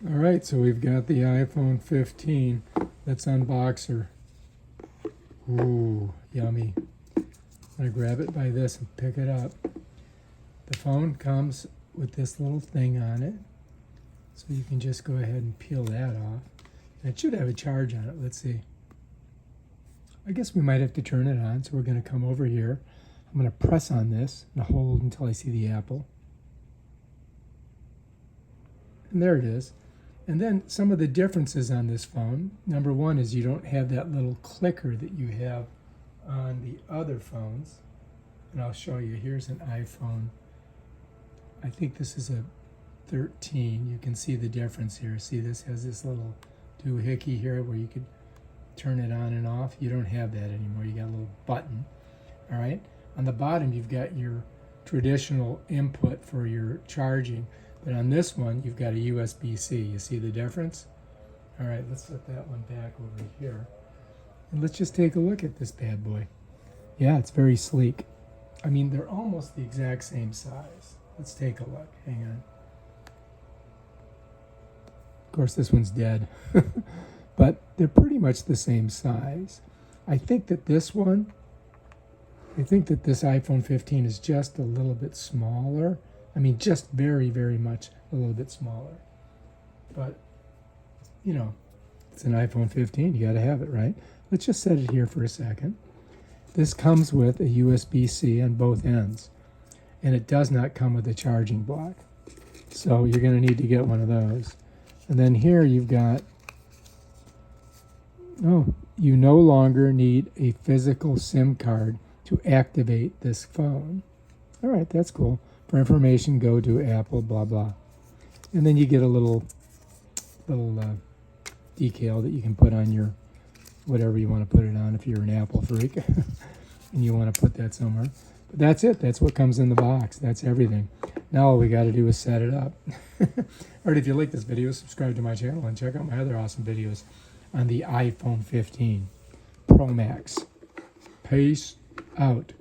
All right, so we've got the iPhone 15. Let's unbox her. Ooh, yummy. I'm gonna grab it by this and pick it up. The phone comes with this little thing on it, so you can just go ahead and peel that off. And it should have a charge on it. Let's see. I guess we might have to turn it on, so we're gonna come over here. I'm gonna press on this and hold until I see the apple. And there it is. And then some of the differences on this phone. Number one is you don't have that little clicker that you have on the other phones. And I'll show you. Here's an iPhone. I think this is a 13. You can see the difference here. See, this has this little doohickey here where you could turn it on and off. You don't have that anymore. You got a little button. All right. On the bottom, you've got your traditional input for your charging. But on this one, you've got a USB-C. You see the difference? All right, let's set that one back over here. And let's just take a look at this bad boy. Yeah, it's very sleek. I mean, they're almost the exact same size. Let's take a look. Hang on. Of course, this one's dead. But they're pretty much the same size. I think that this iPhone 15 is just a little bit smaller. I mean, just very, very much a little bit smaller. But, you know, it's an iPhone 15. You got to have it, right? Let's just set it here for a second. This comes with a USB-C on both ends. And it does not come with a charging block. So you're going to need to get one of those. And then here you've got, you no longer need a physical SIM card to activate this phone. All right, that's cool. For information, go to Apple, blah, blah. And then you get a little decal that you can put on your, whatever you want to put it on if you're an Apple freak and you want to put that somewhere. But that's it. That's what comes in the box. That's everything. Now all we got to do is set it up. All right, if you like this video, subscribe to my channel and check out my other awesome videos on the iPhone 15 Pro Max. Peace out.